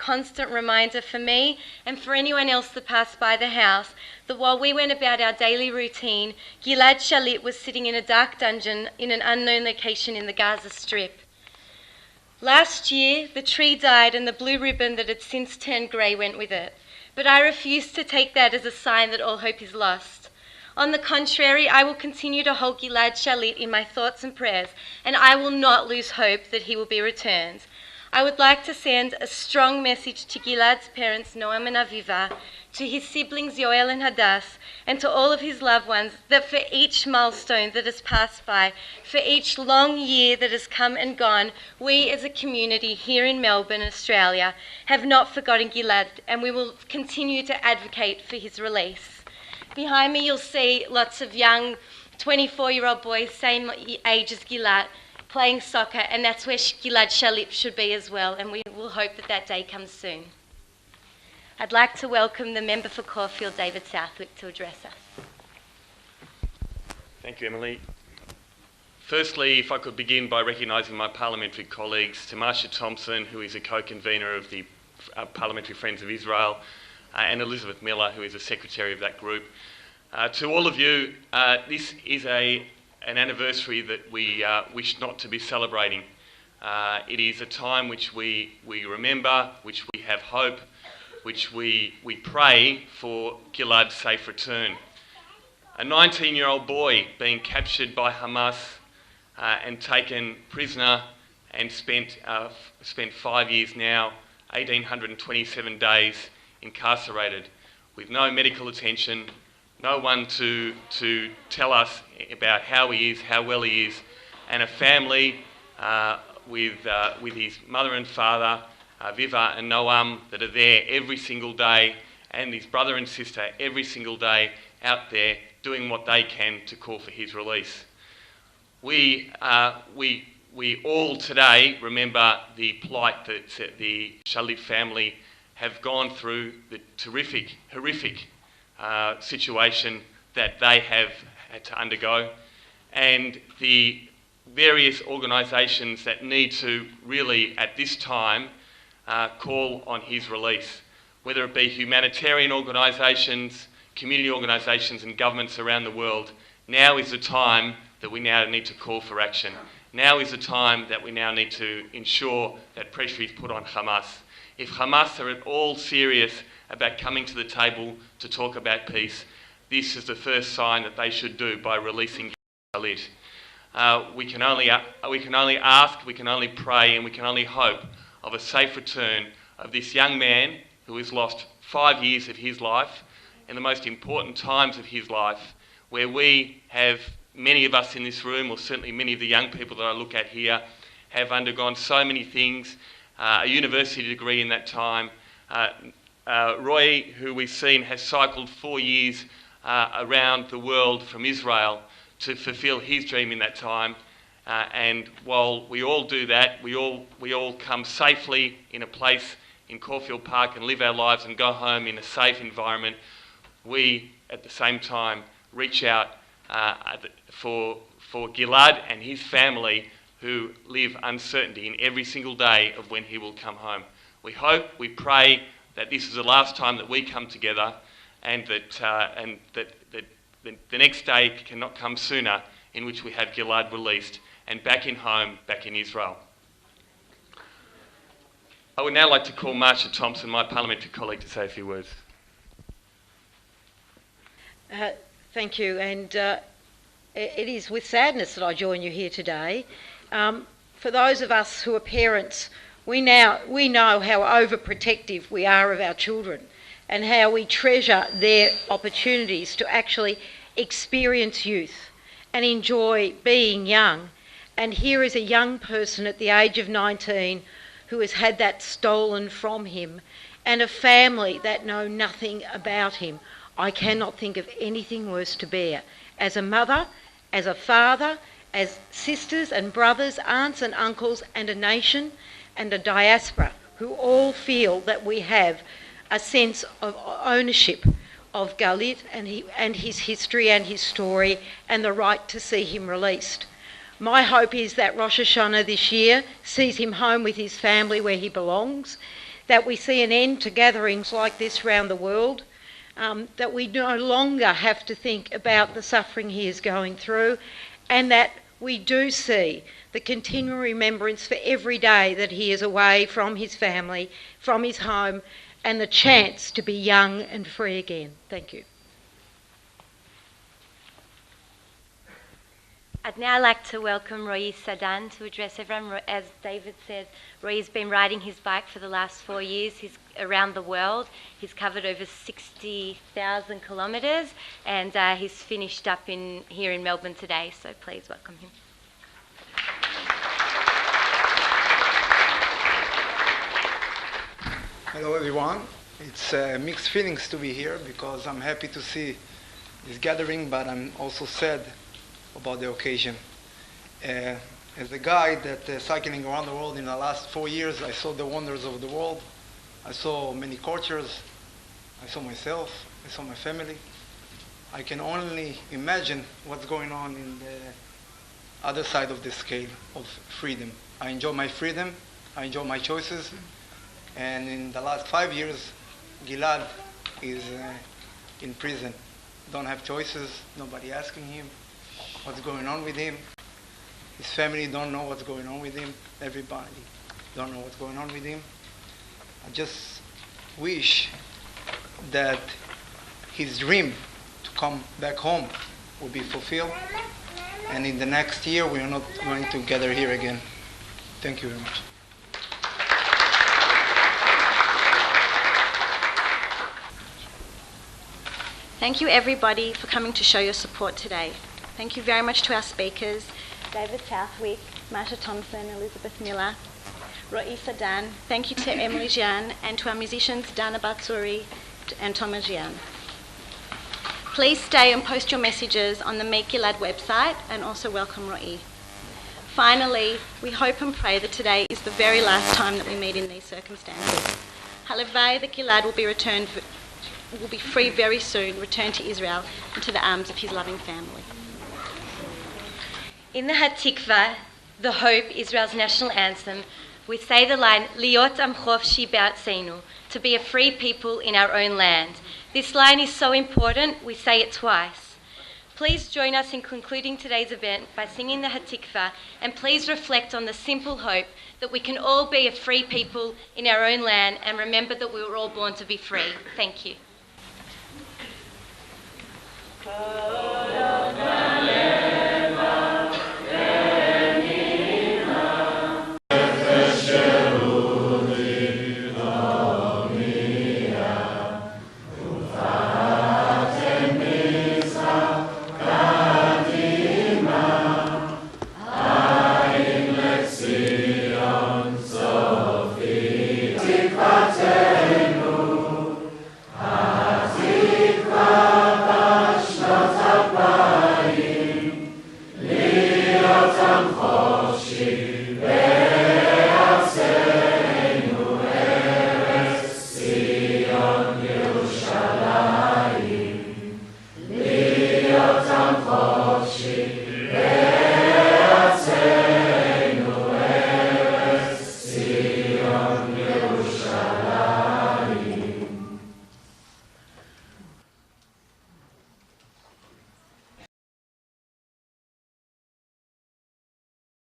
constant reminder for me and for anyone else that passed by the house that while we went about our daily routine, Gilad Shalit was sitting in a dark dungeon in an unknown location in the Gaza Strip. Last year, the tree died and the blue ribbon that had since turned grey went with it. But I refuse to take that as a sign that all hope is lost. On the contrary, I will continue to hold Gilad Shalit in my thoughts and prayers, and I will not lose hope that he will be returned. I would like to send a strong message to Gilad's parents, Noam and Aviva, to his siblings, Yoel and Hadass, and to all of his loved ones, that for each milestone that has passed by, for each long year that has come and gone, we as a community here in Melbourne, Australia, have not forgotten Gilad, and we will continue to advocate for his release. Behind me, you'll see lots of young 24-year-old boys, same age as Gilad, playing soccer, and that's where Gilad Shalit should be as well, and we will hope that that day comes soon. I'd like to welcome the member for Caulfield, David Southwick, to address us. Thank you, Emily. Firstly, if I could begin by recognising my parliamentary colleagues, Tamasha Thompson, who is a co-convener of the Parliamentary Friends of Israel, and Elizabeth Miller, who is the secretary of that group. To all of you, this is an anniversary that we wish not to be celebrating. It is a time which we remember, which we have hope, which we pray for Gilad's safe return. A 19-year-old boy being captured by Hamas and taken prisoner and spent 5 years now, 1,827 days incarcerated, with no medical attention, no one to tell us about how he is, how well he is, and a family with his mother and father, Viva and Noam, that are there every single day, and his brother and sister every single day out there doing what they can to call for his release. We all today remember the plight that the Shalit family have gone through, the horrific situation that they have had to undergo, and the various organisations that need to really, at this time, call on his release, whether it be humanitarian organisations, community organisations and governments around the world. Now is the time that we now need to call for action. Now is the time that we now need to ensure that pressure is put on Hamas. If Hamas are at all serious about coming to the table to talk about peace, this is the first sign that they should do by releasing Shalit. We can only ask, we can only pray, and we can only hope of a safe return of this young man who has lost 5 years of his life and the most important times of his life, where we have, many of us in this room, or certainly many of the young people that I look at here, have undergone so many things, a university degree in that time. Roy, who we've seen, has cycled 4 years around the world from Israel to fulfil his dream in that time. And while we all do that, we all come safely in a place in Caulfield Park and live our lives and go home in a safe environment, we at the same time reach out for Gilad and his family, who live uncertainty in every single day of when he will come home. We hope, we pray that this is the last time that we come together, and that the next day cannot come sooner in which we have Gilad released and back in home, back in Israel. I would now like to call Marsha Thompson, my parliamentary colleague, to say a few words. Thank you, and it is with sadness that I join you here today. For those of us who are parents, we know how overprotective we are of our children and how we treasure their opportunities to actually experience youth and enjoy being young. And here is a young person at the age of 19 who has had that stolen from him, and a family that know nothing about him. I cannot think of anything worse to bear. As a mother, as a father, as sisters and brothers, aunts and uncles, and a nation and a diaspora who all feel that we have a sense of ownership of Galit and his history and his story, and the right to see him released. My hope is that Rosh Hashanah this year sees him home with his family where he belongs, that we see an end to gatherings like this around the world, that we no longer have to think about the suffering he is going through, and that we do see the continual remembrance for every day that he is away from his family, from his home, and the chance to be young and free again. Thank you. I'd now like to welcome Roy Sadan to address everyone. As David said, Roy's been riding his bike for the last 4 years. He's around the world. He's covered over 60,000 kilometres, and he's finished up here in Melbourne today, so please welcome him. Hello everyone. It's mixed feelings to be here because I'm happy to see this gathering, but I'm also sad about the occasion. As a guide that cycling around the world in the last 4 years, I saw the wonders of the world. I saw many cultures. I saw myself. I saw my family. I can only imagine what's going on in the other side of the scale of freedom. I enjoy my freedom. I enjoy my choices. And in the last 5 years, Gilad is in prison. Don't have choices. Nobody asking him what's going on with him. His family don't know what's going on with him. Everybody don't know what's going on with him. I just wish that his dream to come back home will be fulfilled. And in the next year, we are not going to gather here again. Thank you very much. Thank you everybody for coming to show your support today. Thank you very much to our speakers, David Southwick, Marsha Thompson, Elizabeth Miller, Ro'i Sadan. Thank you to Emily Jian and to our musicians Dana Batsuri and Thomas Jian. Please stay and post your messages on the Meet Gilad website, and also welcome Ro'i. Finally, we hope and pray that today is the very last time that we meet in these circumstances. Halavai that Gilad will be free very soon, return to Israel and to the arms of his loving family. In the Hatikva, the Hope, Israel's national anthem, we say the line, Liot am chofshi be'artzeinu, to be a free people in our own land. This line is so important, we say it twice. Please join us in concluding today's event by singing the Hatikva, and please reflect on the simple hope that we can all be a free people in our own land, and remember that we were all born to be free. Thank you.